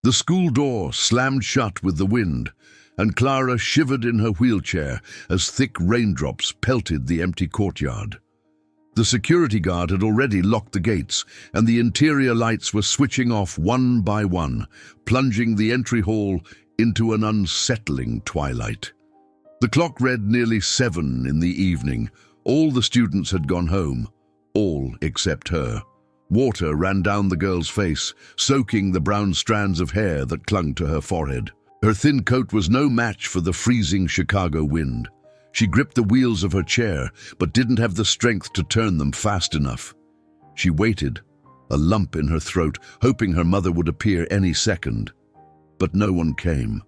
The school door slammed shut with the wind, and Clara shivered in her wheelchair as thick raindrops pelted the empty courtyard. The security guard had already locked the gates, and the interior lights were switching off one by one, plunging the entry hall into an unsettling twilight. The clock read nearly 7 in the evening. All the students had gone home, all except her. Water ran down the girl's face, soaking the brown strands of hair that clung to her forehead. Her thin coat was no match for the freezing Chicago wind. She gripped the wheels of her chair, but didn't have the strength to turn them fast enough. She waited, a lump in her throat, hoping her mother would appear any second. But no one came.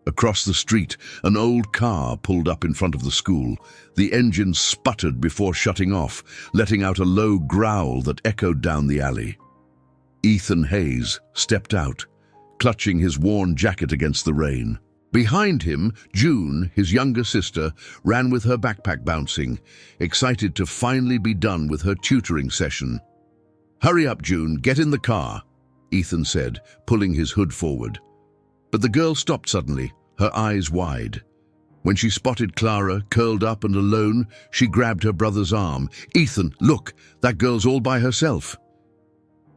Across the street, an old car pulled up in front of the school. The engine sputtered before shutting off, letting out a low growl that echoed down the alley. Ethan Hayes stepped out, clutching his worn jacket against the rain. Behind him, June, his younger sister, ran with her backpack bouncing, excited to finally be done with her tutoring session. "Hurry up, June, get in the car," Ethan said, pulling his hood forward. But the girl stopped suddenly, her eyes wide. When she spotted Clara, curled up and alone, she grabbed her brother's arm. "Ethan, look, that girl's all by herself."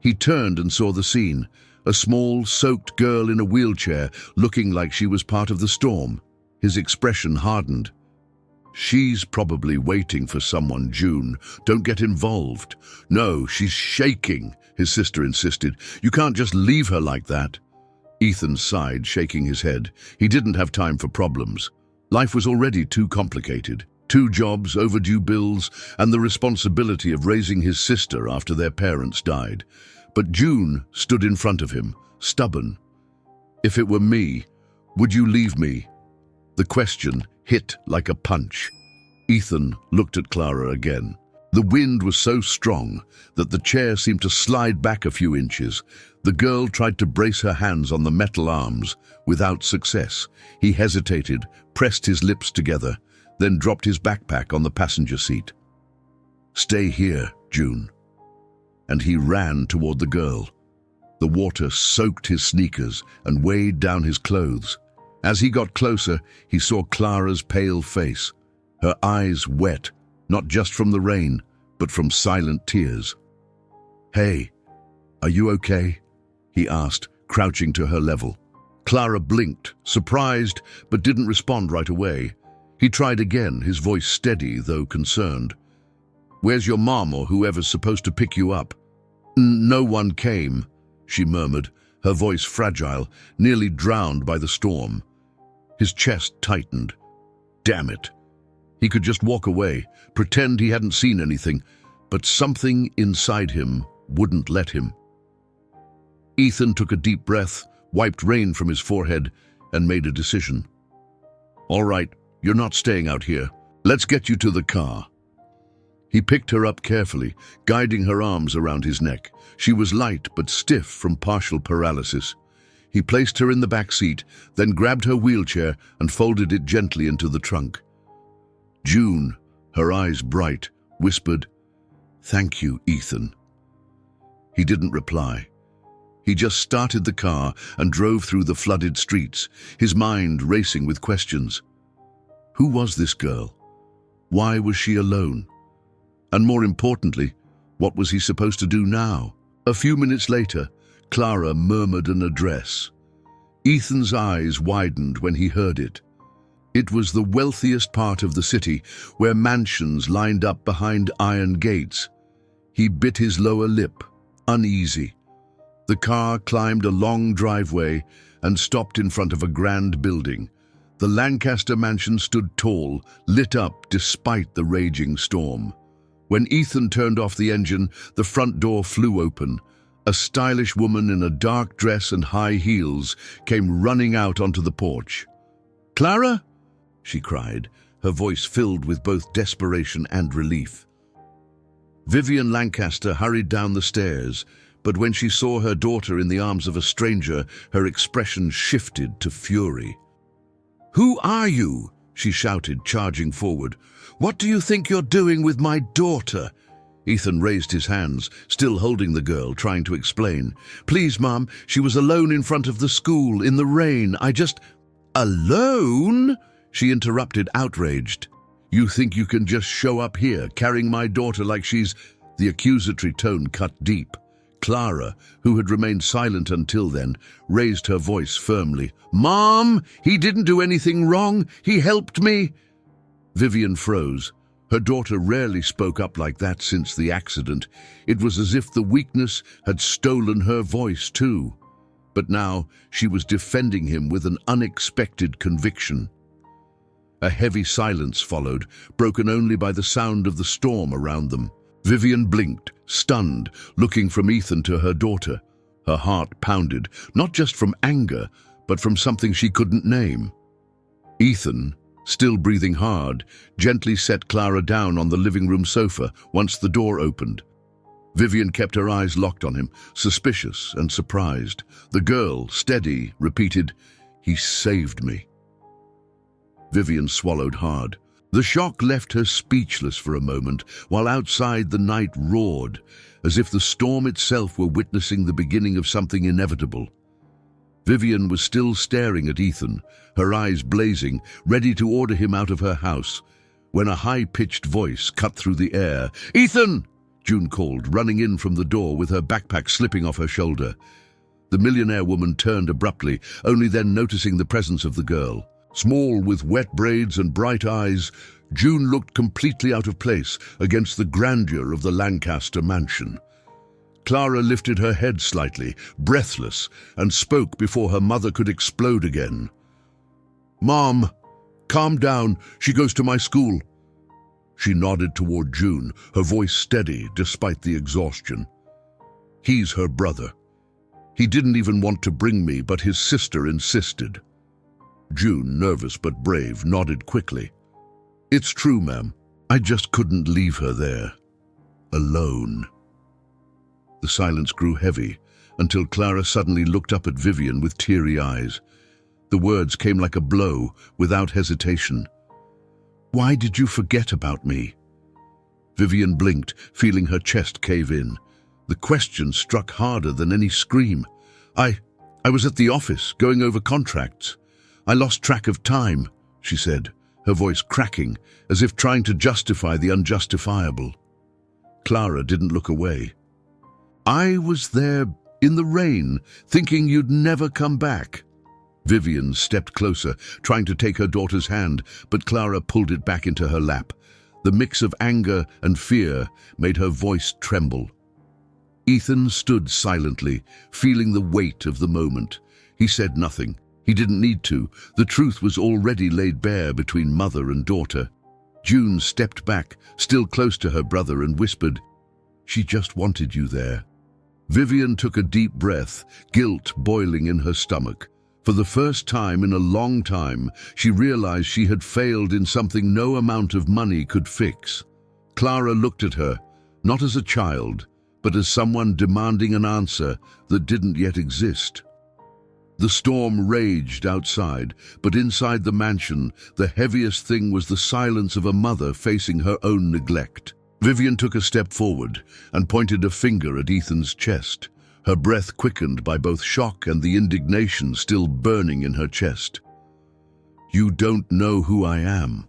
He turned and saw the scene. A small, soaked girl in a wheelchair, looking like she was part of the storm. His expression hardened. "She's probably waiting for someone, June. Don't get involved." "No, she's shaking," his sister insisted. "You can't just leave her like that." Ethan sighed, shaking his head. He didn't have time for problems. Life was already too complicated. 2 jobs, overdue bills, and the responsibility of raising his sister after their parents died. But June stood in front of him, stubborn. "If it were me, would you leave me?" The question hit like a punch. Ethan looked at Clara again. The wind was so strong that the chair seemed to slide back a few inches. The girl tried to brace her hands on the metal arms, without success. He hesitated, pressed his lips together, then dropped his backpack on the passenger seat. "Stay here, June." And he ran toward the girl. The water soaked his sneakers and weighed down his clothes. As he got closer, he saw Clara's pale face, her eyes wet, not just from the rain, but from silent tears. "Hey, are you okay?" he asked, crouching to her level. Clara blinked, surprised, but didn't respond right away. He tried again, his voice steady, though concerned. "Where's your mom or whoever's supposed to pick you up?" "No one came," she murmured, her voice fragile, nearly drowned by the storm. His chest tightened. Damn it. He could just walk away, pretend he hadn't seen anything, but something inside him wouldn't let him. Ethan took a deep breath, wiped rain from his forehead, and made a decision. "All right, you're not staying out here. Let's get you to the car." He picked her up carefully, guiding her arms around his neck. She was light but stiff from partial paralysis. He placed her in the back seat, then grabbed her wheelchair and folded it gently into the trunk. June, her eyes bright, whispered, "Thank you, Ethan." He didn't reply. He just started the car and drove through the flooded streets, his mind racing with questions. Who was this girl? Why was she alone? And more importantly, what was he supposed to do now? A few minutes later, Clara murmured an address. Ethan's eyes widened when he heard it. It was the wealthiest part of the city, where mansions lined up behind iron gates. He bit his lower lip, uneasy. The car climbed a long driveway and stopped in front of a grand building. The Lancaster mansion stood tall, lit up despite the raging storm. When Ethan turned off the engine, the front door flew open. A stylish woman in a dark dress and high heels came running out onto the porch. "Clara?" she cried, her voice filled with both desperation and relief. Vivian Lancaster hurried down the stairs, but when she saw her daughter in the arms of a stranger, her expression shifted to fury. "Who are you?" she shouted, charging forward. "What do you think you're doing with my daughter?" Ethan raised his hands, still holding the girl, trying to explain. "Please, Mom, she was alone in front of the school, in the rain. Alone?" She interrupted, outraged. "You think you can just show up here, carrying my daughter like she's—" The accusatory tone cut deep. Clara, who had remained silent until then, raised her voice firmly. "Mom, he didn't do anything wrong. He helped me." Vivian froze. Her daughter rarely spoke up like that since the accident. It was as if the weakness had stolen her voice too. But now she was defending him with an unexpected conviction. A heavy silence followed, broken only by the sound of the storm around them. Vivian blinked, stunned, looking from Ethan to her daughter. Her heart pounded, not just from anger, but from something she couldn't name. Ethan, still breathing hard, gently set Clara down on the living room sofa once the door opened. Vivian kept her eyes locked on him, suspicious and surprised. The girl, steady, repeated, "He saved me." Vivian swallowed hard. The shock left her speechless for a moment, while outside the night roared, as if the storm itself were witnessing the beginning of something inevitable. Vivian was still staring at Ethan, her eyes blazing, ready to order him out of her house, when a high-pitched voice cut through the air. "Ethan!" June called, running in from the door with her backpack slipping off her shoulder. The millionaire woman turned abruptly, only then noticing the presence of the girl. Small, with wet braids and bright eyes, June looked completely out of place against the grandeur of the Lancaster mansion. Clara lifted her head slightly, breathless, and spoke before her mother could explode again. "Mom, calm down. She goes to my school." She nodded toward June, her voice steady despite the exhaustion. "He's her brother. He didn't even want to bring me, but his sister insisted." June, nervous but brave, nodded quickly. "It's true, ma'am. I just couldn't leave her there. Alone." The silence grew heavy, until Clara suddenly looked up at Vivian with teary eyes. The words came like a blow, without hesitation. "Why did you forget about me?" Vivian blinked, feeling her chest cave in. The question struck harder than any scream. I was at the office, going over contracts. I lost track of time," she said, her voice cracking, as if trying to justify the unjustifiable. Clara didn't look away. "I was there in the rain, thinking you'd never come back." Vivian stepped closer, trying to take her daughter's hand, but Clara pulled it back into her lap. The mix of anger and fear made her voice tremble. Ethan stood silently, feeling the weight of the moment. He said nothing. He didn't need to. The truth was already laid bare between mother and daughter. June stepped back, still close to her brother, and whispered, "She just wanted you there." Vivian took a deep breath, guilt boiling in her stomach. For the first time in a long time, she realized she had failed in something no amount of money could fix. Clara looked at her, not as a child, but as someone demanding an answer that didn't yet exist. The storm raged outside, but inside the mansion, the heaviest thing was the silence of a mother facing her own neglect. Vivian took a step forward and pointed a finger at Ethan's chest, her breath quickened by both shock and the indignation still burning in her chest. "You don't know who I am."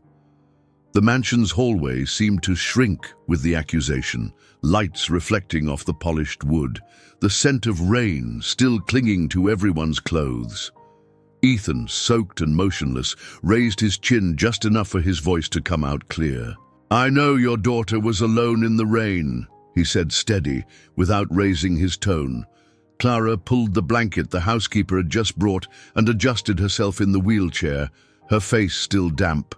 The mansion's hallway seemed to shrink with the accusation, lights reflecting off the polished wood, the scent of rain still clinging to everyone's clothes. Ethan, soaked and motionless, raised his chin just enough for his voice to come out clear. "I know your daughter was alone in the rain," he said steady, without raising his tone. Clara pulled the blanket the housekeeper had just brought and adjusted herself in the wheelchair, her face still damp.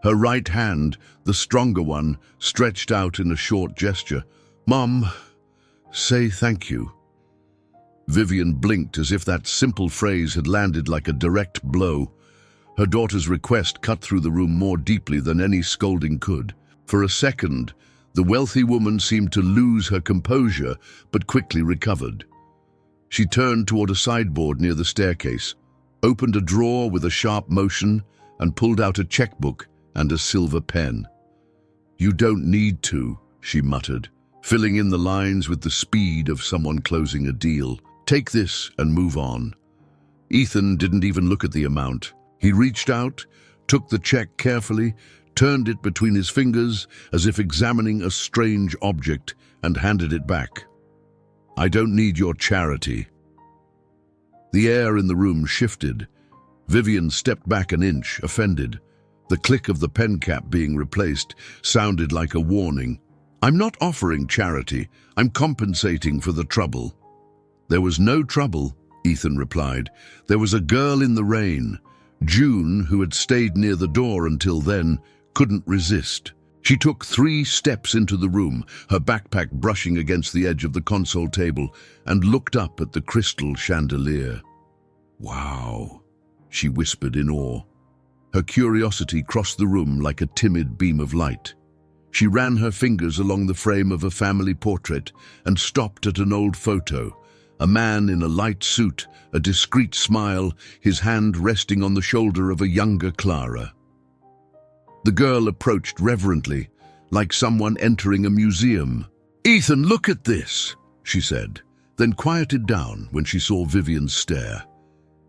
Her right hand, the stronger one, stretched out in a short gesture. "Mom, say thank you." Vivian blinked as if that simple phrase had landed like a direct blow. Her daughter's request cut through the room more deeply than any scolding could. For a second, the wealthy woman seemed to lose her composure, but quickly recovered. She turned toward a sideboard near the staircase, opened a drawer with a sharp motion, and pulled out a checkbook and a silver pen. "You don't need to," she muttered, filling in the lines with the speed of someone closing a deal. Take this and move on. Ethan didn't even look at the amount. He reached out, took the check carefully, turned it between his fingers as if examining a strange object, and handed it back. I don't need your charity. The air in the room shifted. Vivian stepped back an inch, offended. The click of the pen cap being replaced sounded like a warning. I'm not offering charity. I'm compensating for the trouble. There was no trouble, Ethan replied. There was a girl in the rain. June, who had stayed near the door until then, couldn't resist. She took 3 steps into the room, her backpack brushing against the edge of the console table, and looked up at the crystal chandelier. Wow, she whispered in awe. Her curiosity crossed the room like a timid beam of light. She ran her fingers along the frame of a family portrait and stopped at an old photo. A man in a light suit, a discreet smile, his hand resting on the shoulder of a younger Clara. The girl approached reverently, like someone entering a museum. "Ethan, look at this," she said, then quieted down when she saw Vivian's stare.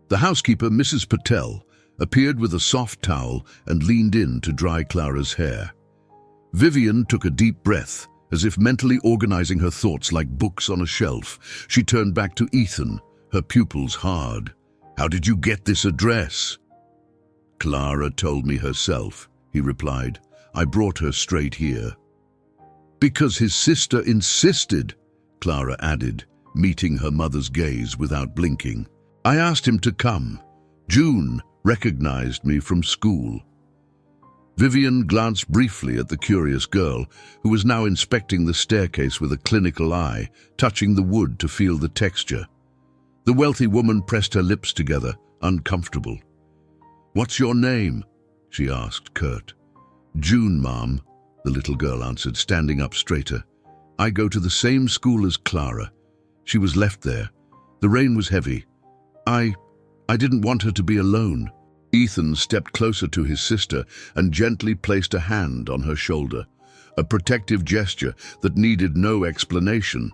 The housekeeper, Mrs. Patel, appeared with a soft towel and leaned in to dry Clara's hair. Vivian took a deep breath, as if mentally organizing her thoughts like books on a shelf. She turned back to Ethan, her pupils hard. "How did you get this address?" "Clara told me herself," he replied. "I brought her straight here." "Because his sister insisted," Clara added, meeting her mother's gaze without blinking. "I asked him to come. June recognized me from school." Vivian glanced briefly at the curious girl, who was now inspecting the staircase with a clinical eye, touching the wood to feel the texture. The wealthy woman pressed her lips together, uncomfortable. "What's your name?" she asked, curt. "June, Mom," the little girl answered, standing up straighter. "I go to the same school as Clara. She was left there. The rain was heavy. I didn't want her to be alone." Ethan stepped closer to his sister and gently placed a hand on her shoulder, a protective gesture that needed no explanation.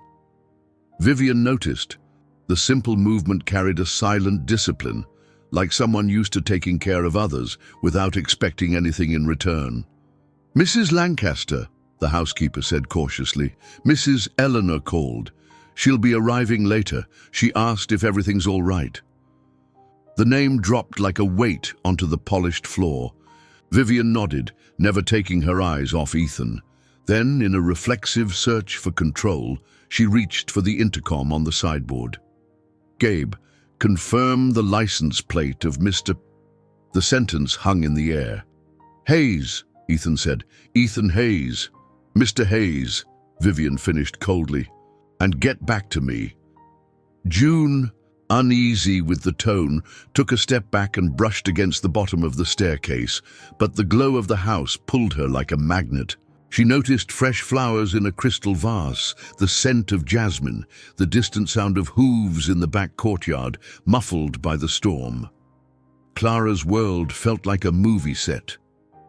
Vivian noticed. The simple movement carried a silent discipline, like someone used to taking care of others without expecting anything in return. "Mrs. Lancaster," the housekeeper said cautiously. "Mrs. Eleanor called. She'll be arriving later. She asked if everything's all right." The name dropped like a weight onto the polished floor. Vivian nodded, never taking her eyes off Ethan. Then, in a reflexive search for control, she reached for the intercom on the sideboard. "Gabe, confirm the license plate of Mr." The sentence hung in the air. "Hayes," Ethan said. "Ethan Hayes." "Mr. Hayes," Vivian finished coldly. "And get back to me." June, uneasy with the tone, took a step back and brushed against the bottom of the staircase, but the glow of the house pulled her like a magnet. She noticed fresh flowers in a crystal vase, the scent of jasmine, the distant sound of hooves in the back courtyard, muffled by the storm. Clara's world felt like a movie set.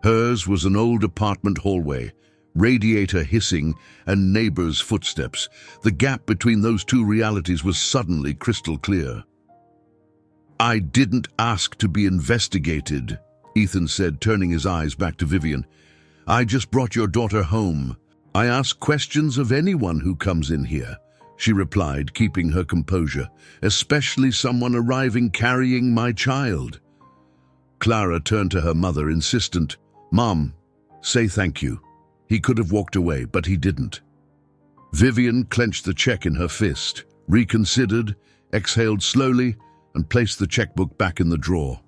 Hers was an old apartment hallway, radiator hissing and neighbors' footsteps. The gap between those two realities was suddenly crystal clear. "I didn't ask to be investigated," Ethan said, turning his eyes back to Vivian. "I just brought your daughter home. I ask questions of anyone who comes in here," she replied, keeping her composure, "especially someone arriving carrying my child." Clara turned to her mother, insistent. "Mom, say thank you." He could have walked away, but he didn't. Vivian clenched the check in her fist, reconsidered, exhaled slowly, and placed the checkbook back in the drawer.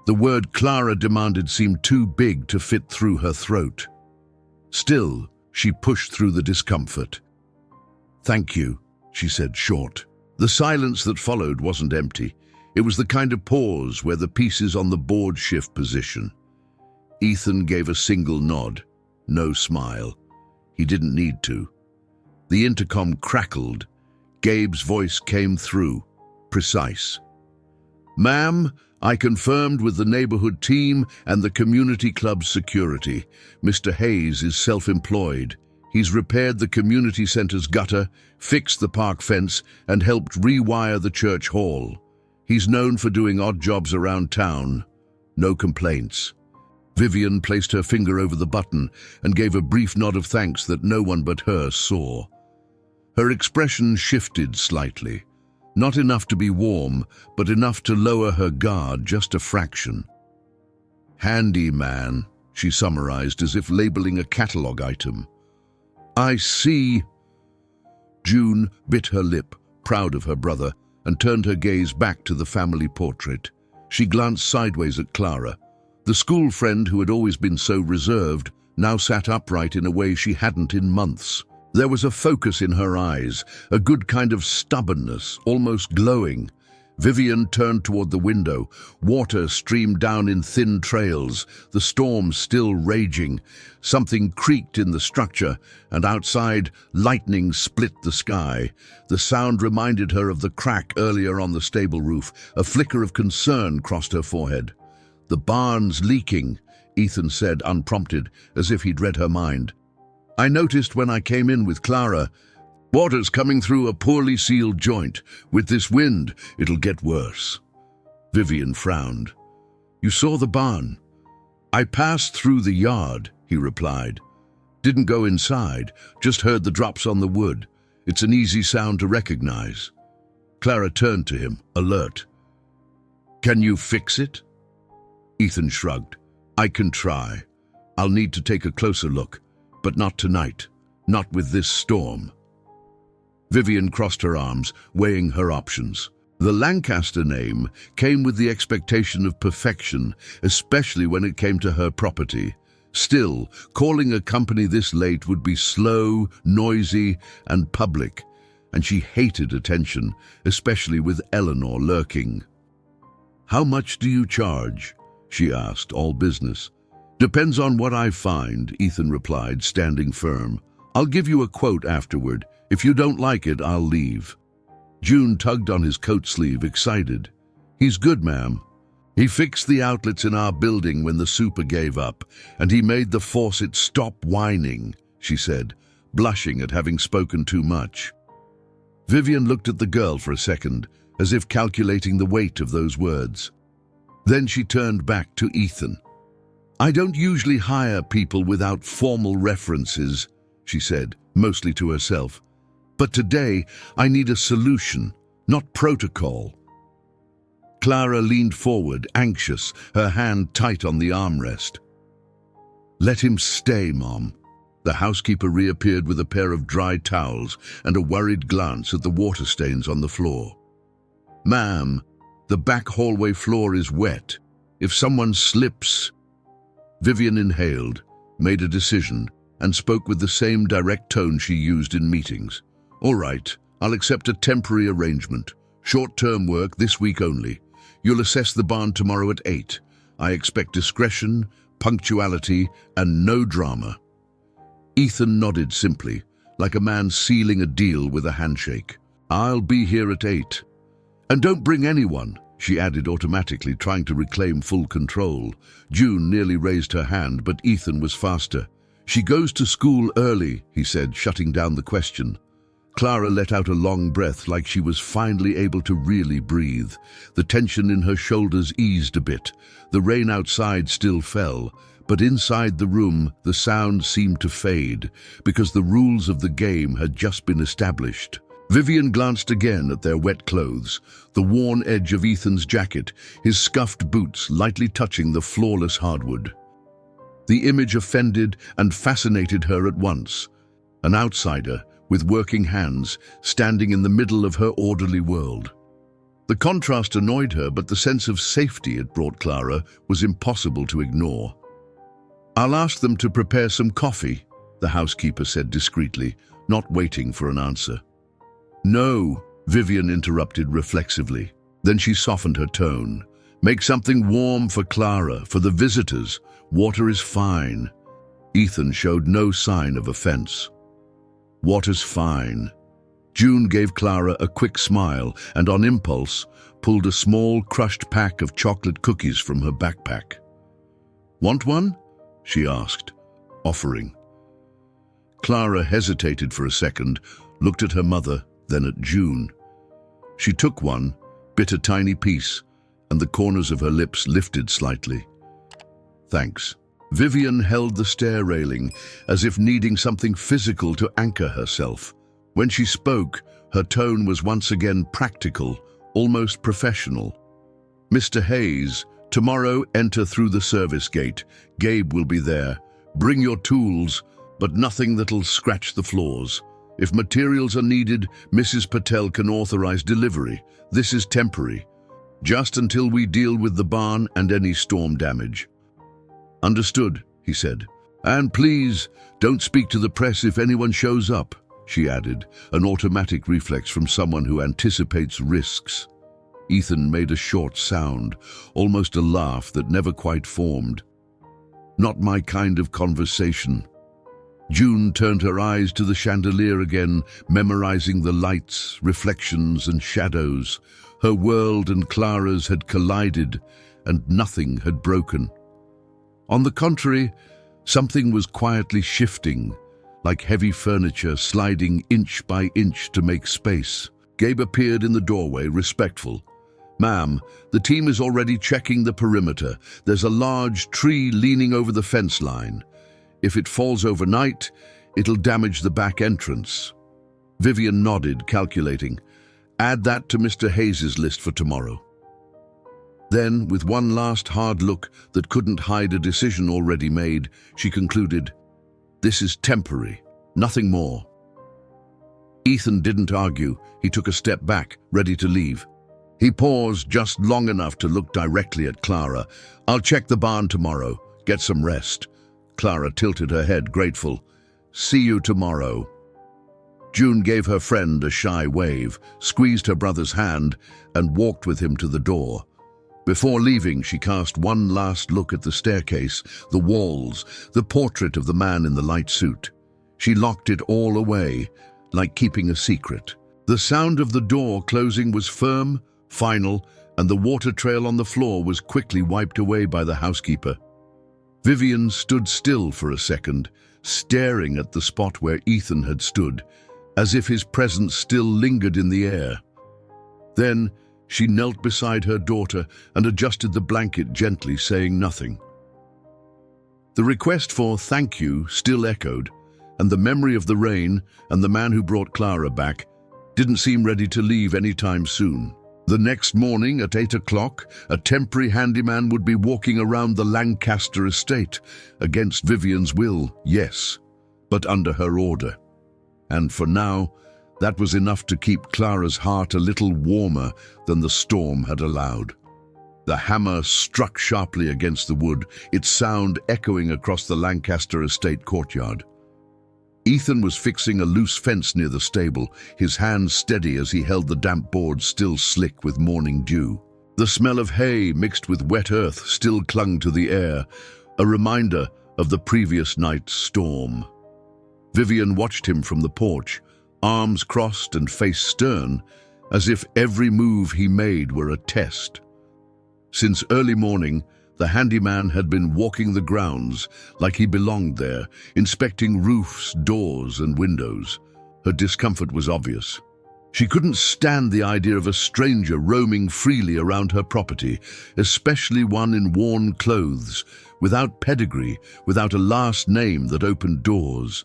The word Clara demanded seemed too big to fit through her throat. Still, she pushed through the discomfort. "Thank you," she said, short. The silence that followed wasn't empty. It was the kind of pause where the pieces on the board shift position. Ethan gave a single nod. No smile. He didn't need to. The intercom crackled. Gabe's voice came through, precise. "Ma'am, I confirmed with the neighborhood team and the community club's security. Mr. Hayes is self-employed. He's repaired the community center's gutter, fixed the park fence, and helped rewire the church hall. He's known for doing odd jobs around town. No complaints. Vivian placed her finger over the button and gave a brief nod of thanks that no one but her saw. Her expression shifted slightly. Not enough to be warm, but enough to lower her guard just a fraction. "Handy man," she summarized as if labeling a catalog item. "I see." June bit her lip, proud of her brother, and turned her gaze back to the family portrait. She glanced sideways at Clara. The school friend who had always been so reserved now sat upright in a way she hadn't in months. There was a focus in her eyes, a good kind of stubbornness, almost glowing. Vivian turned toward the window. Water streamed down in thin trails, the storm still raging. Something creaked in the structure, and outside, lightning split the sky. The sound reminded her of the crack earlier on the stable roof. A flicker of concern crossed her forehead. "The barn's leaking," Ethan said, unprompted, as if he'd read her mind. "I noticed when I came in with Clara. Water's coming through a poorly sealed joint. With this wind, it'll get worse." Vivian frowned. "You saw the barn?" "I passed through the yard," he replied. "Didn't go inside, just heard the drops on the wood. It's an easy sound to recognize." Clara turned to him, alert. "Can you fix it?" Ethan shrugged. "I can try. I'll need to take a closer look, but not tonight, not with this storm." Vivian crossed her arms, weighing her options. The Lancaster name came with the expectation of perfection, especially when it came to her property. Still, calling a company this late would be slow, noisy, and public, and she hated attention, especially with Eleanor lurking. "How much do you charge?" she asked, all business. "Depends on what I find," Ethan replied, standing firm. "I'll give you a quote afterward. If you don't like it, I'll leave." June tugged on his coat sleeve, excited. "He's good, ma'am. He fixed the outlets in our building when the super gave up, and he made the faucet stop whining," she said, blushing at having spoken too much. Vivian looked at the girl for a second, as if calculating the weight of those words. Then she turned back to Ethan. "I don't usually hire people without formal references," she said, mostly to herself. "But today, I need a solution, not protocol." Clara leaned forward, anxious, her hand tight on the armrest. "Let him stay, Mom." The housekeeper reappeared with a pair of dry towels and a worried glance at the water stains on the floor. "Ma'am, the back hallway floor is wet. If someone slips—" Vivian inhaled, made a decision, and spoke with the same direct tone she used in meetings. "All right, I'll accept a temporary arrangement. Short-term work this week only. You'll assess the barn tomorrow at 8. I expect discretion, punctuality, and no drama." Ethan nodded simply, like a man sealing a deal with a handshake. "I'll be here at 8. And don't bring anyone," she added automatically, trying to reclaim full control. June nearly raised her hand, but Ethan was faster. "She goes to school early," he said, shutting down the question. Clara let out a long breath, like she was finally able to really breathe. The tension in her shoulders eased a bit. The rain outside still fell, but inside the room the sound seemed to fade, because the rules of the game had just been established. Vivian glanced again at their wet clothes, the worn edge of Ethan's jacket, his scuffed boots lightly touching the flawless hardwood. The image offended and fascinated her at once. An outsider, with working hands, standing in the middle of her orderly world. The contrast annoyed her, but the sense of safety it brought Clara was impossible to ignore. "I'll ask them to prepare some coffee," the housekeeper said discreetly, not waiting for an answer. "No," Vivian interrupted reflexively. Then she softened her tone. "Make something warm for Clara, for the visitors. Water is fine." Ethan showed no sign of offense. "Water's fine." June gave Clara a quick smile and, on impulse, pulled a small crushed pack of chocolate cookies from her backpack. "Want one?" she asked, offering. Clara hesitated for a second, looked at her mother, then at June. She took one, bit a tiny piece, and the corners of her lips lifted slightly. "Thanks." Vivian held the stair railing, as if needing something physical to anchor herself. When she spoke, her tone was once again practical, almost professional. "Mr. Hayes, tomorrow enter through the service gate. Gabe will be there. Bring your tools, but nothing that'll scratch the floors. If materials are needed, Mrs. Patel can authorize delivery. This is temporary, just until we deal with the barn and any storm damage." "Understood," he said. "And please, don't speak to the press if anyone shows up," she added, an automatic reflex from someone who anticipates risks. Ethan made a short sound, almost a laugh that never quite formed. "Not my kind of conversation." June turned her eyes to the chandelier again, memorizing the lights, reflections, and shadows. Her world and Clara's had collided, and nothing had broken. On the contrary, something was quietly shifting, like heavy furniture sliding inch by inch to make space. Gabe appeared in the doorway, respectful. "Ma'am, the team is already checking the perimeter. There's a large tree leaning over the fence line. If it falls overnight, it'll damage the back entrance." Vivian nodded, calculating. "Add that to Mr. Hayes's list for tomorrow." Then, with one last hard look that couldn't hide a decision already made, she concluded, "This is temporary, nothing more." Ethan didn't argue. He took a step back, ready to leave. He paused just long enough to look directly at Clara. "I'll check the barn tomorrow. Get some rest." Clara tilted her head, grateful. "See you tomorrow." June gave her friend a shy wave, squeezed her brother's hand, and walked with him to the door. Before leaving, she cast one last look at the staircase, the walls, the portrait of the man in the light suit. She locked it all away, like keeping a secret. The sound of the door closing was firm, final, and the water trail on the floor was quickly wiped away by the housekeeper. Vivian stood still for a second, staring at the spot where Ethan had stood, as if his presence still lingered in the air. Then, she knelt beside her daughter and adjusted the blanket gently, saying nothing. The request for "thank you" still echoed, and the memory of the rain and the man who brought Clara back didn't seem ready to leave any time soon. The next morning at 8 o'clock, a temporary handyman would be walking around the Lancaster estate, against Vivian's will, yes, but under her order. And for now, that was enough to keep Clara's heart a little warmer than the storm had allowed. The hammer struck sharply against the wood, its sound echoing across the Lancaster estate courtyard. Ethan was fixing a loose fence near the stable, his hands steady as he held the damp boards still slick with morning dew. The smell of hay mixed with wet earth still clung to the air, a reminder of the previous night's storm. Vivian watched him from the porch, arms crossed and face stern, as if every move he made were a test. Since early morning, the handyman had been walking the grounds like he belonged there, inspecting roofs, doors, and windows. Her discomfort was obvious. She couldn't stand the idea of a stranger roaming freely around her property, especially one in worn clothes, without pedigree, without a last name that opened doors.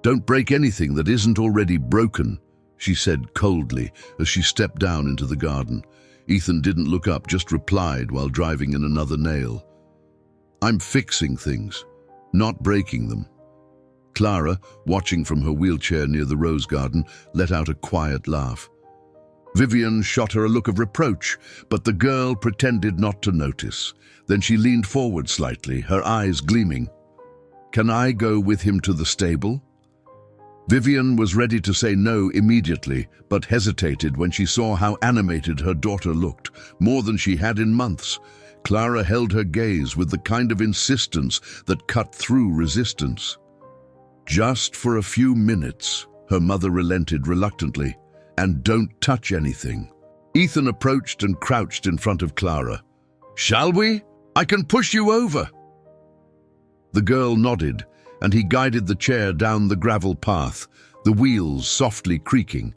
"Don't break anything that isn't already broken," she said coldly as she stepped down into the garden. Ethan didn't look up, just replied while driving in another nail. "I'm fixing things, not breaking them." Clara, watching from her wheelchair near the rose garden, let out a quiet laugh. Vivian shot her a look of reproach, but the girl pretended not to notice. Then she leaned forward slightly, her eyes gleaming. "Can I go with him to the stable?" Vivian was ready to say no immediately, but hesitated when she saw how animated her daughter looked, more than she had in months. Clara held her gaze with the kind of insistence that cut through resistance. "Just for a few minutes," her mother relented reluctantly. "And don't touch anything." Ethan approached and crouched in front of Clara. "Shall we? I can push you over." The girl nodded, and he guided the chair down the gravel path, the wheels softly creaking.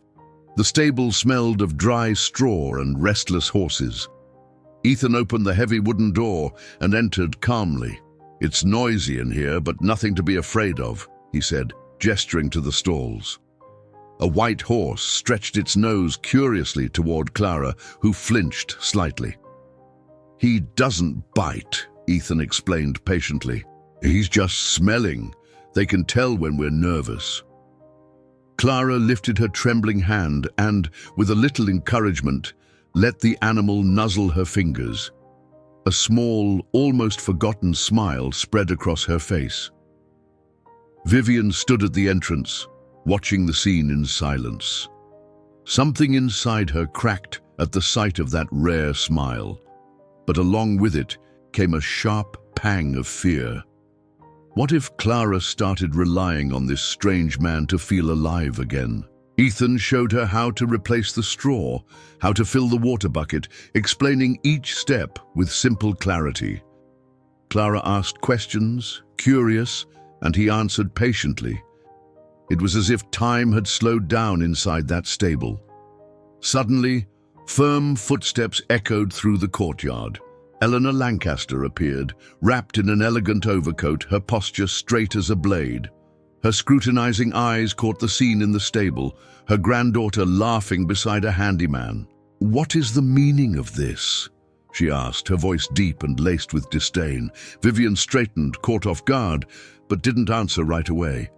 The stable smelled of dry straw and restless horses. Ethan opened the heavy wooden door and entered calmly. "It's noisy in here, but nothing to be afraid of," he said, gesturing to the stalls. A white horse stretched its nose curiously toward Clara, who flinched slightly. "He doesn't bite," Ethan explained patiently. "He's just smelling. They can tell when we're nervous." Clara lifted her trembling hand and, with a little encouragement, let the animal nuzzle her fingers. A small, almost forgotten smile spread across her face. Vivian stood at the entrance, watching the scene in silence. Something inside her cracked at the sight of that rare smile, but along with it came a sharp pang of fear. What if Clara started relying on this strange man to feel alive again? Ethan showed her how to replace the straw, how to fill the water bucket, explaining each step with simple clarity. Clara asked questions, curious, and he answered patiently. It was as if time had slowed down inside that stable. Suddenly, firm footsteps echoed through the courtyard. Eleanor Lancaster appeared, wrapped in an elegant overcoat, her posture straight as a blade. Her scrutinizing eyes caught the scene in the stable, her granddaughter laughing beside a handyman. "What is the meaning of this?" she asked, her voice deep and laced with disdain. Vivian straightened, caught off guard, but didn't answer right away.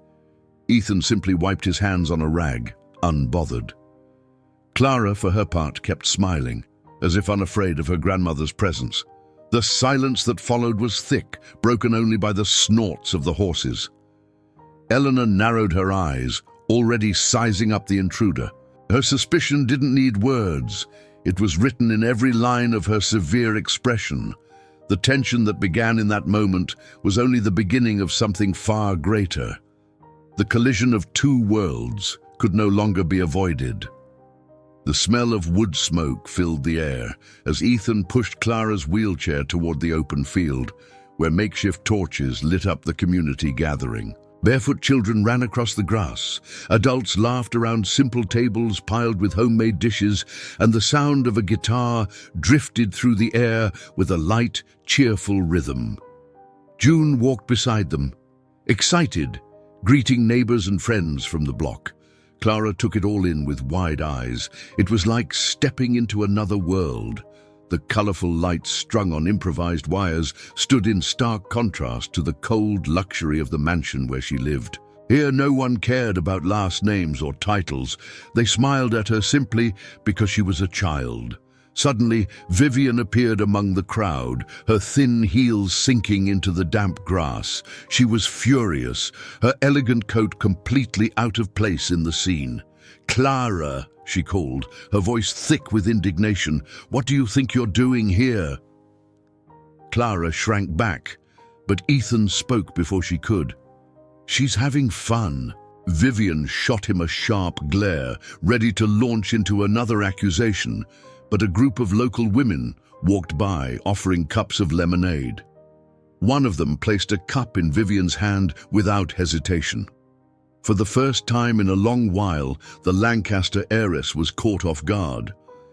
Ethan simply wiped his hands on a rag, unbothered. Clara, for her part, kept smiling, as if unafraid of her grandmother's presence. The silence that followed was thick, broken only by the snorts of the horses. Eleanor narrowed her eyes, already sizing up the intruder. Her suspicion didn't need words. It was written in every line of her severe expression. The tension that began in that moment was only the beginning of something far greater. The collision of two worlds could no longer be avoided. The smell of wood smoke filled the air as Ethan pushed Clara's wheelchair toward the open field, where makeshift torches lit up the community gathering. Barefoot children ran across the grass. Adults laughed around simple tables piled with homemade dishes, and the sound of a guitar drifted through the air with a light, cheerful rhythm. June walked beside them, excited, greeting neighbors and friends from the block. Clara took it all in with wide eyes. It was like stepping into another world. The colorful lights strung on improvised wires stood in stark contrast to the cold luxury of the mansion where she lived. Here no one cared about last names or titles. They smiled at her simply because she was a child. Suddenly, Vivian appeared among the crowd, her thin heels sinking into the damp grass. She was furious, her elegant coat completely out of place in the scene. "Clara," she called, her voice thick with indignation, "what do you think you're doing here?" Clara shrank back, but Ethan spoke before she could. "She's having fun." Vivian shot him a sharp glare, ready to launch into another accusation, but a group of local women walked by, offering cups of lemonade. One of them placed a cup in Vivian's hand without hesitation. For the first time in a long while, the Lancaster heiress was caught off guard.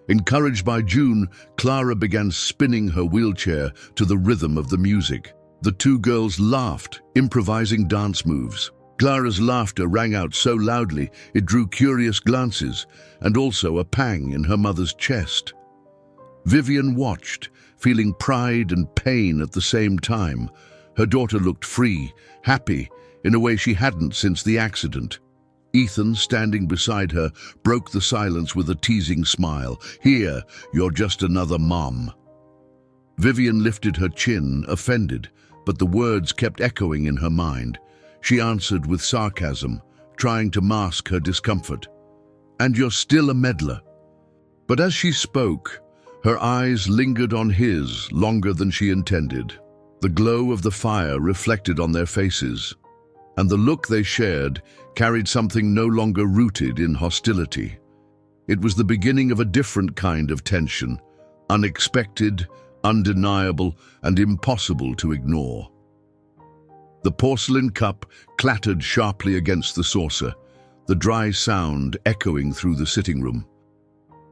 Encouraged by June, Clara began spinning her wheelchair to the rhythm of the music. The two girls laughed, improvising dance moves. Clara's laughter rang out so loudly it drew curious glances, and also a pang in her mother's chest. Vivian watched, feeling pride and pain at the same time. Her daughter looked free, happy, in a way she hadn't since the accident. Ethan, standing beside her, broke the silence with a teasing smile. "Here, you're just another mom." Vivian lifted her chin, offended, but the words kept echoing in her mind. She answered with sarcasm, trying to mask her discomfort. "And you're still a meddler." But as she spoke, her eyes lingered on his longer than she intended. The glow of the fire reflected on their faces, and the look they shared carried something no longer rooted in hostility. It was the beginning of a different kind of tension, unexpected, undeniable, and impossible to ignore. The porcelain cup clattered sharply against the saucer, the dry sound echoing through the sitting room.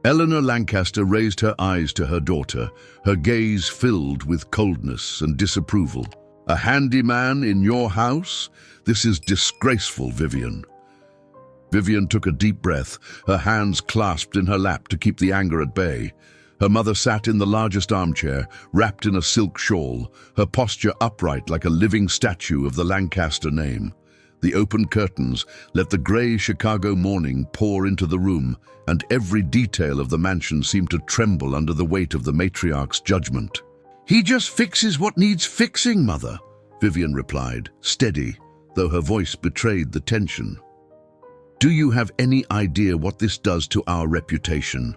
Eleanor Lancaster raised her eyes to her daughter, her gaze filled with coldness and disapproval. "A handyman in your house? This is disgraceful, Vivian." Vivian took a deep breath, her hands clasped in her lap to keep the anger at bay. Her mother sat in the largest armchair, wrapped in a silk shawl, her posture upright like a living statue of the Lancaster name. The open curtains let the grey Chicago morning pour into the room, and every detail of the mansion seemed to tremble under the weight of the matriarch's judgment. "He just fixes what needs fixing, Mother," Vivian replied, steady, though her voice betrayed the tension. "Do you have any idea what this does to our reputation?"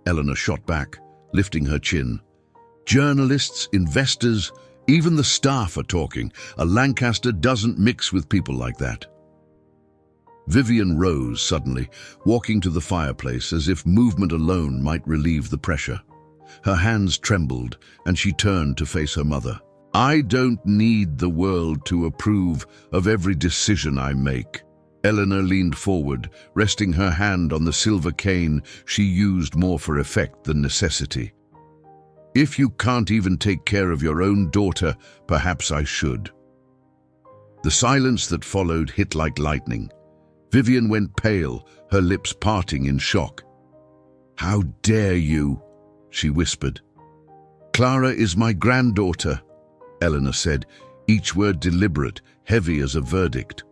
Eleanor shot back, lifting her chin. "Journalists, investors, even the staff are talking. A Lancaster doesn't mix with people like that." Vivian rose suddenly, walking to the fireplace as if movement alone might relieve the pressure. Her hands trembled, and she turned to face her mother. "I don't need the world to approve of every decision I make." Eleanor leaned forward, resting her hand on the silver cane she used more for effect than necessity. "If you can't even take care of your own daughter, perhaps I should." The silence that followed hit like lightning. Vivian went pale, her lips parting in shock. "How dare you?" she whispered. "Clara is my granddaughter," Eleanor said, each word deliberate, heavy as a verdict.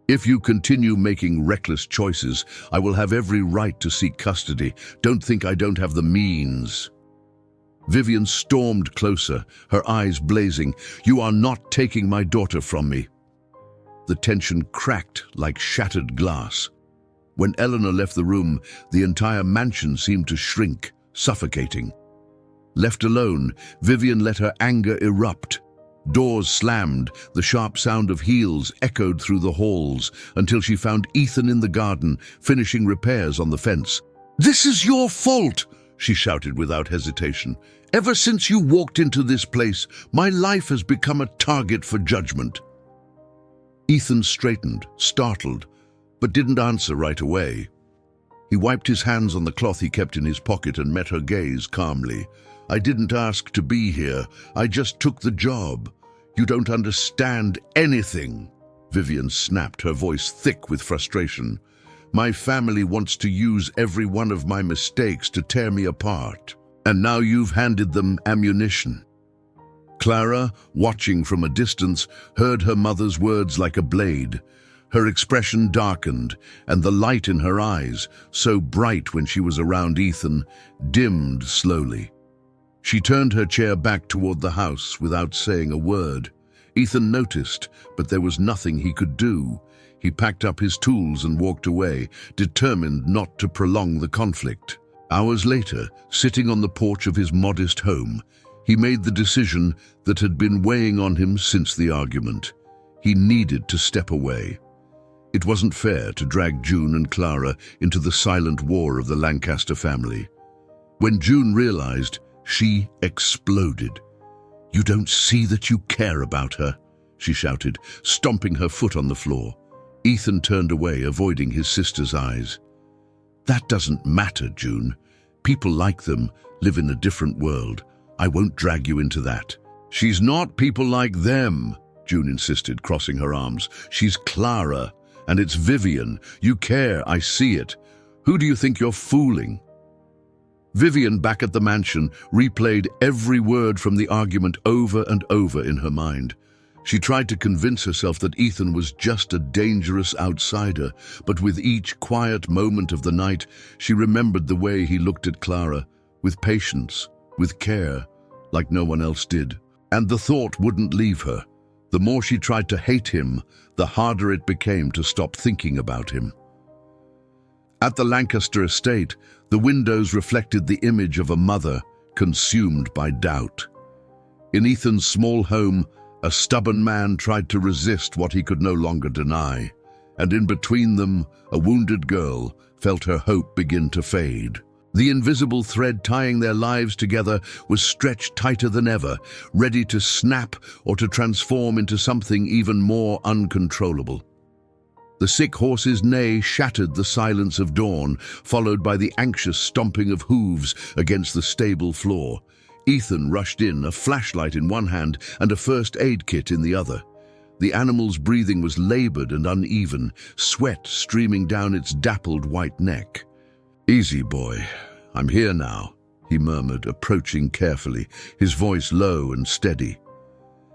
"If you continue making reckless choices, I will have every right to seek custody. Don't think I don't have the means." Vivian stormed closer, her eyes blazing. "You are not taking my daughter from me." The tension cracked like shattered glass. When Eleanor left the room, the entire mansion seemed to shrink, suffocating. Left alone, Vivian let her anger erupt. Doors slammed, the sharp sound of heels echoed through the halls until she found Ethan in the garden, finishing repairs on the fence. "This is your fault!" she shouted without hesitation. "Ever since you walked into this place, my life has become a target for judgment." Ethan straightened, startled, but didn't answer right away. He wiped his hands on the cloth he kept in his pocket and met her gaze calmly. "I didn't ask to be here. I just took the job. You don't understand anything." Vivian snapped, her voice thick with frustration. "My family wants to use every one of my mistakes to tear me apart. And now you've handed them ammunition." Clara, watching from a distance, heard her mother's words like a blade. Her expression darkened, and the light in her eyes, so bright when she was around Ethan, dimmed slowly. She turned her chair back toward the house without saying a word. Ethan noticed, but there was nothing he could do. He packed up his tools and walked away, determined not to prolong the conflict. Hours later, sitting on the porch of his modest home, he made the decision that had been weighing on him since the argument. He needed to step away. It wasn't fair to drag June and Clara into the silent war of the Lancaster family. When June realized, she exploded. "You don't see that you care about her," she shouted, stomping her foot on the floor. Ethan turned away, avoiding his sister's eyes. "That doesn't matter, June. People like them live in a different world. I won't drag you into that." "She's not people like them," June insisted, crossing her arms. "She's Clara, and it's Vivian. You care, I see it. Who do you think you're fooling?" Vivian, back at the mansion, replayed every word from the argument over and over in her mind. She tried to convince herself that Ethan was just a dangerous outsider, but with each quiet moment of the night, she remembered the way he looked at Clara, with patience, with care, like no one else did. And the thought wouldn't leave her. The more she tried to hate him, the harder it became to stop thinking about him. At the Lancaster estate, the windows reflected the image of a mother consumed by doubt. In Ethan's small home, a stubborn man tried to resist what he could no longer deny, and in between them, a wounded girl felt her hope begin to fade. The invisible thread tying their lives together was stretched tighter than ever, ready to snap or to transform into something even more uncontrollable. The sick horse's neigh shattered the silence of dawn, followed by the anxious stomping of hooves against the stable floor. Ethan rushed in, a flashlight in one hand and a first aid kit in the other. The animal's breathing was labored and uneven, sweat streaming down its dappled white neck. "Easy, boy. I'm here now," he murmured, approaching carefully, his voice low and steady.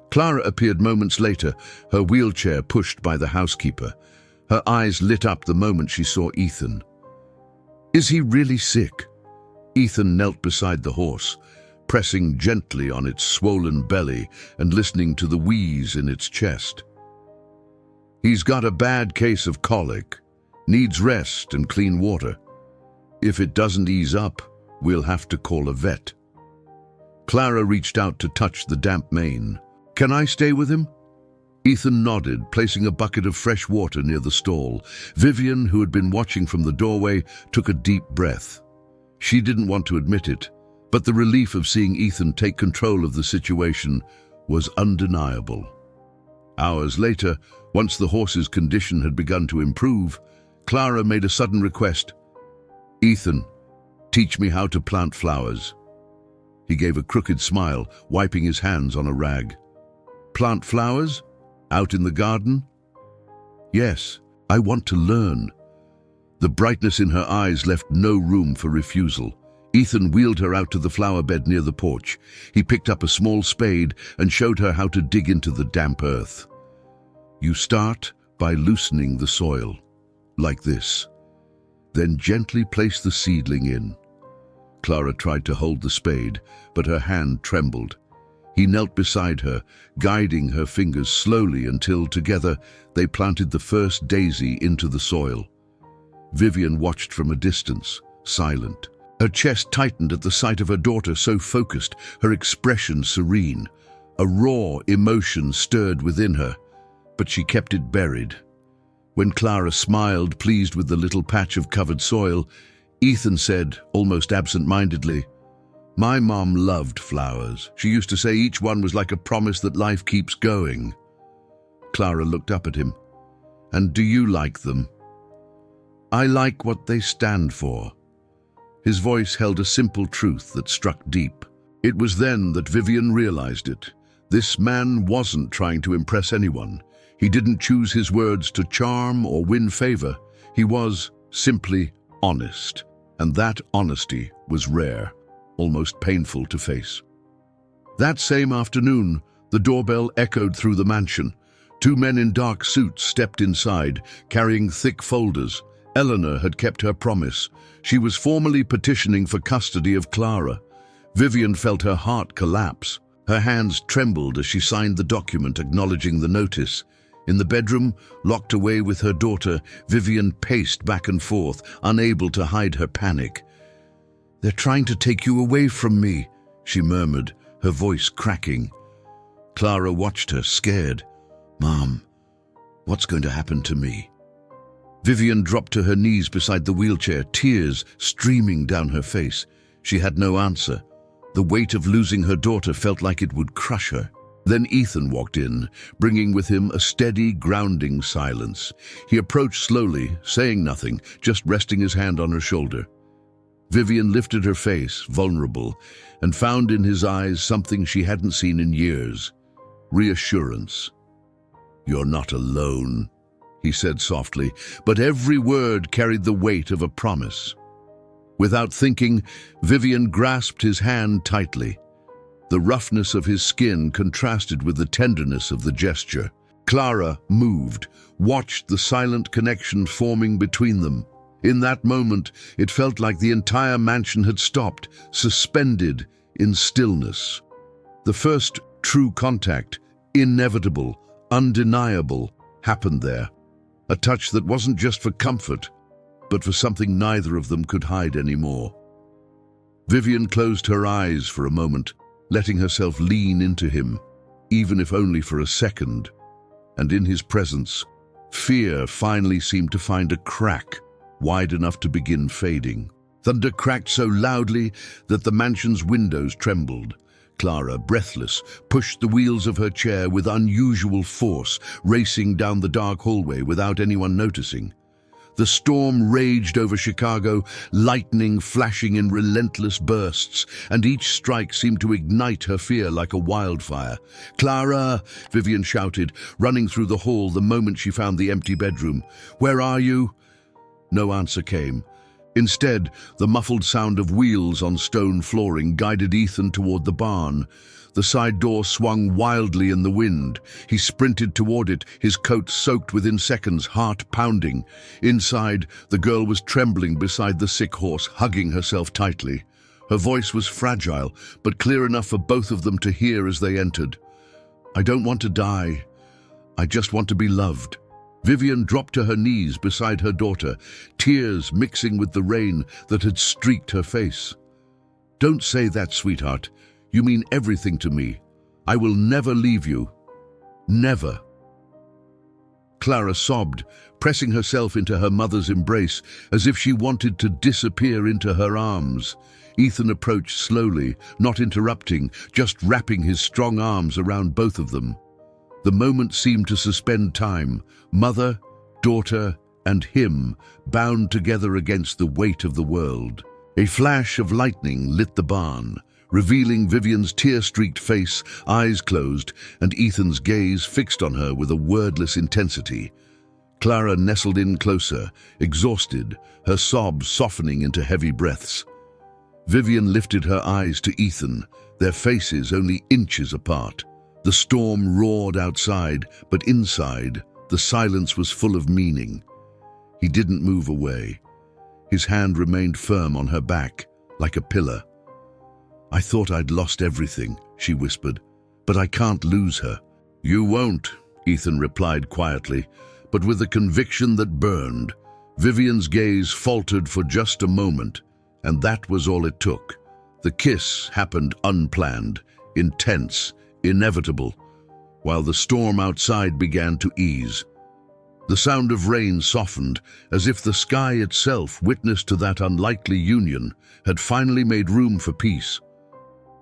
Clara appeared moments later, her wheelchair pushed by the housekeeper. Her eyes lit up the moment she saw Ethan. "Is he really sick?" Ethan knelt beside the horse, pressing gently on its swollen belly and listening to the wheeze in its chest. "He's got a bad case of colic, needs rest and clean water. If it doesn't ease up, we'll have to call a vet." Clara reached out to touch the damp mane. "Can I stay with him?" Ethan nodded, placing a bucket of fresh water near the stall. Vivian, who had been watching from the doorway, took a deep breath. She didn't want to admit it, but the relief of seeing Ethan take control of the situation was undeniable. Hours later, once the horse's condition had begun to improve, Clara made a sudden request. "Ethan, teach me how to plant flowers." He gave a crooked smile, wiping his hands on a rag. "Plant flowers? Out in the garden?" "Yes, I want to learn." The brightness in her eyes left no room for refusal. Ethan wheeled her out to the flower bed near the porch. He picked up a small spade and showed her how to dig into the damp earth. "You start by loosening the soil, like this. Then gently place the seedling in." Clara tried to hold the spade, but her hand trembled. He knelt beside her, guiding her fingers slowly until, together, they planted the first daisy into the soil. Vivian watched from a distance, silent. Her chest tightened at the sight of her daughter, so focused, her expression serene. A raw emotion stirred within her, but she kept it buried. When Clara smiled, pleased with the little patch of covered soil, Ethan said, almost absent-mindedly, "My mom loved flowers. She used to say each one was like a promise that life keeps going." Clara looked up at him. "And do you like them?" "I like what they stand for." His voice held a simple truth that struck deep. It was then that Vivian realized it. This man wasn't trying to impress anyone. He didn't choose his words to charm or win favor. He was simply honest, and that honesty was rare, almost painful to face. That same afternoon, the doorbell echoed through the mansion. Two men in dark suits stepped inside, carrying thick folders. Eleanor had kept her promise. She was formally petitioning for custody of Clara. Vivian felt her heart collapse. Her hands trembled as she signed the document acknowledging the notice. In the bedroom, locked away with her daughter, Vivian paced back and forth, unable to hide her panic. "They're trying to take you away from me," she murmured, her voice cracking. Clara watched her, scared. "Mom, what's going to happen to me?" Vivian dropped to her knees beside the wheelchair, tears streaming down her face. She had no answer. The weight of losing her daughter felt like it would crush her. Then Ethan walked in, bringing with him a steady, grounding silence. He approached slowly, saying nothing, just resting his hand on her shoulder. Vivian lifted her face, vulnerable, and found in his eyes something she hadn't seen in years: reassurance. "You're not alone," he said softly, but every word carried the weight of a promise. Without thinking, Vivian grasped his hand tightly. The roughness of his skin contrasted with the tenderness of the gesture. Clara moved, watched the silent connection forming between them. In that moment, it felt like the entire mansion had stopped, suspended in stillness. The first true contact, inevitable, undeniable, happened there. A touch that wasn't just for comfort, but for something neither of them could hide anymore. Vivian closed her eyes for a moment, letting herself lean into him, even if only for a second. And in his presence, fear finally seemed to find a crack wide enough to begin fading. Thunder cracked so loudly that the mansion's windows trembled. Clara, breathless, pushed the wheels of her chair with unusual force, racing down the dark hallway without anyone noticing. The storm raged over Chicago, lightning flashing in relentless bursts, and each strike seemed to ignite her fear like a wildfire. "Clara!" Vivian shouted, running through the hall the moment she found the empty bedroom. "Where are you?" No answer came. Instead, the muffled sound of wheels on stone flooring guided Ethan toward the barn. The side door swung wildly in the wind. He sprinted toward it, his coat soaked within seconds, heart pounding. Inside, the girl was trembling beside the sick horse, hugging herself tightly. Her voice was fragile, but clear enough for both of them to hear as they entered. "I don't want to die. I just want to be loved." Vivian dropped to her knees beside her daughter, tears mixing with the rain that had streaked her face. "Don't say that, sweetheart. You mean everything to me. I will never leave you. Never." Clara sobbed, pressing herself into her mother's embrace as if she wanted to disappear into her arms. Ethan approached slowly, not interrupting, just wrapping his strong arms around both of them. The moment seemed to suspend time, mother, daughter, and him bound together against the weight of the world. A flash of lightning lit the barn, revealing Vivian's tear-streaked face, eyes closed, and Ethan's gaze fixed on her with a wordless intensity. Clara nestled in closer, exhausted, her sobs softening into heavy breaths. Vivian lifted her eyes to Ethan, their faces only inches apart. The storm roared outside, but inside, the silence was full of meaning. He didn't move away. His hand remained firm on her back, like a pillar. "I thought I'd lost everything," she whispered, "but I can't lose her." "You won't," Ethan replied quietly, but with a conviction that burned. Vivian's gaze faltered for just a moment, and that was all it took. The kiss happened unplanned, intense, inevitable, while the storm outside began to ease. The sound of rain softened, as if the sky itself, witness to that unlikely union, had finally made room for peace.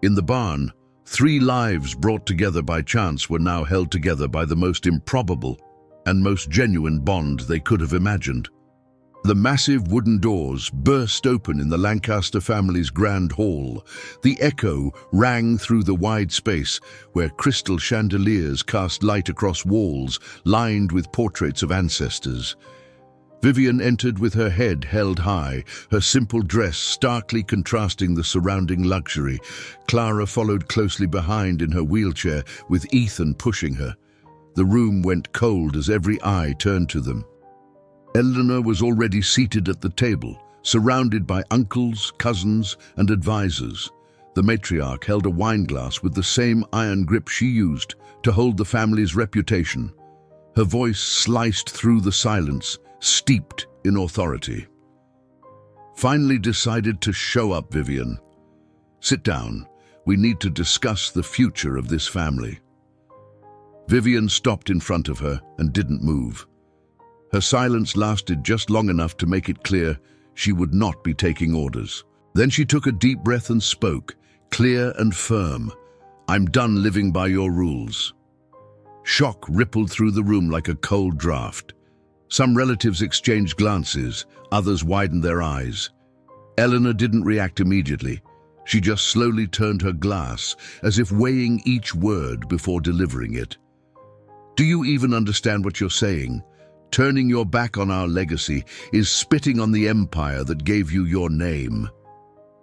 In the barn, 3 lives brought together by chance were now held together by the most improbable and most genuine bond they could have imagined. The massive wooden doors burst open in the Lancaster family's grand hall. The echo rang through the wide space where crystal chandeliers cast light across walls lined with portraits of ancestors. Vivian entered with her head held high, her simple dress starkly contrasting the surrounding luxury. Clara followed closely behind in her wheelchair, with Ethan pushing her. The room went cold as every eye turned to them. Eleanor was already seated at the table, surrounded by uncles, cousins, and advisors. The matriarch held a wineglass with the same iron grip she used to hold the family's reputation. Her voice sliced through the silence, steeped in authority. "Finally decided to show up, Vivian. Sit down. We need to discuss the future of this family." Vivian stopped in front of her and didn't move. Her silence lasted just long enough to make it clear she would not be taking orders. Then she took a deep breath and spoke, clear and firm. "I'm done living by your rules." Shock rippled through the room like a cold draft. Some relatives exchanged glances, others widened their eyes. Eleanor didn't react immediately. She just slowly turned her glass, as if weighing each word before delivering it. "Do you even understand what you're saying? Turning your back on our legacy is spitting on the empire that gave you your name."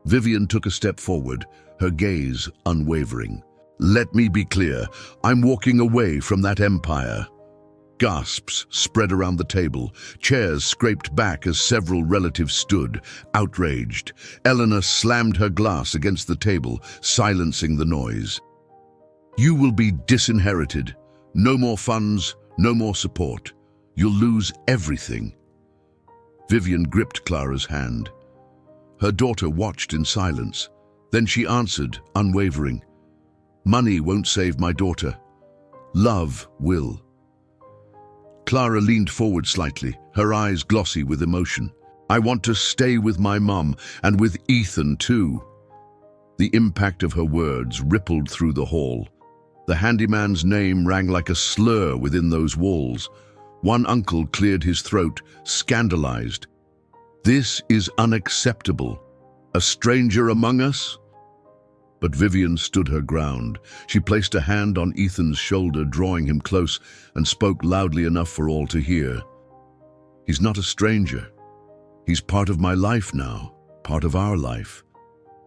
Vivian took a step forward, her gaze unwavering. "Let me be clear. I'm walking away from that empire." Gasps spread around the table. Chairs scraped back as several relatives stood, outraged. Eleanor slammed her glass against the table, silencing the noise. "You will be disinherited. No more funds, no more support. You'll lose everything." Vivian gripped Clara's hand. Her daughter watched in silence. Then she answered, unwavering, "Money won't save my daughter. Love will." Clara leaned forward slightly, her eyes glossy with emotion. I want to stay with my mum, and with Ethan too." The impact of her words rippled through the hall. The handyman's name rang like a slur within those walls. One uncle cleared his throat, scandalized. "This is unacceptable. A stranger among us?" But Vivian stood her ground. She placed a hand on Ethan's shoulder, drawing him close, and spoke loudly enough for all to hear. "He's not a stranger. He's part of my life now, part of our life."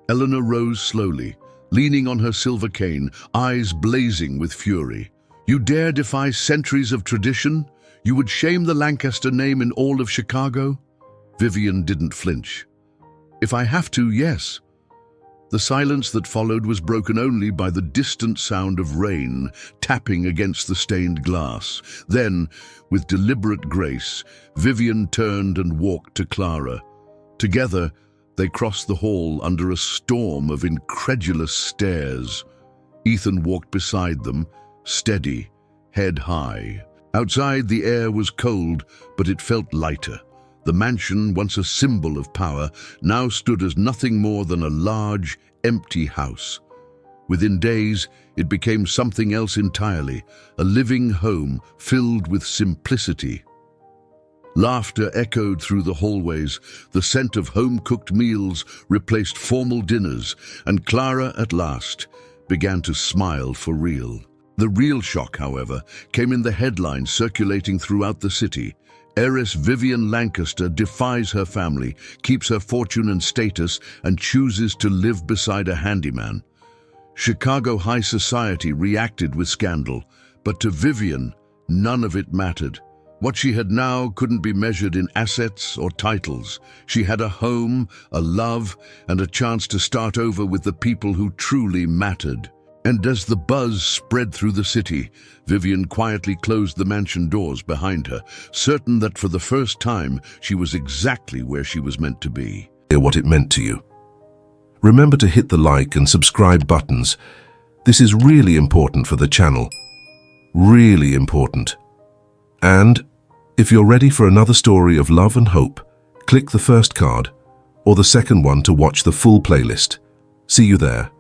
Eleanor rose slowly, leaning on her silver cane, eyes blazing with fury. "You dare defy centuries of tradition? You would shame the Lancaster name in all of Chicago?" Vivian didn't flinch. "If I have to, yes." The silence that followed was broken only by the distant sound of rain tapping against the stained glass. Then, with deliberate grace, Vivian turned and walked to Clara. Together, they crossed the hall under a storm of incredulous stares. Ethan walked beside them, steady, head high. Outside, the air was cold, but it felt lighter. The mansion, once a symbol of power, now stood as nothing more than a large, empty house. Within days, it became something else entirely, a living home filled with simplicity. Laughter echoed through the hallways, the scent of home-cooked meals replaced formal dinners, and Clara, at last, began to smile for real. The real shock, however, came in the headlines circulating throughout the city. Heiress Vivian Lancaster defies her family, keeps her fortune and status, and chooses to live beside a handyman. Chicago high society reacted with scandal, but to Vivian, none of it mattered. What she had now couldn't be measured in assets or titles. She had a home, a love, and a chance to start over with the people who truly mattered. And as the buzz spread through the city, Vivian quietly closed the mansion doors behind her, certain that for the first time she was exactly where she was meant to be. What it meant to you. Remember to hit the like and subscribe buttons. This is really important for the channel. Really important. And if you're ready for another story of love and hope, click the first card or the second one to watch the full playlist. See you there.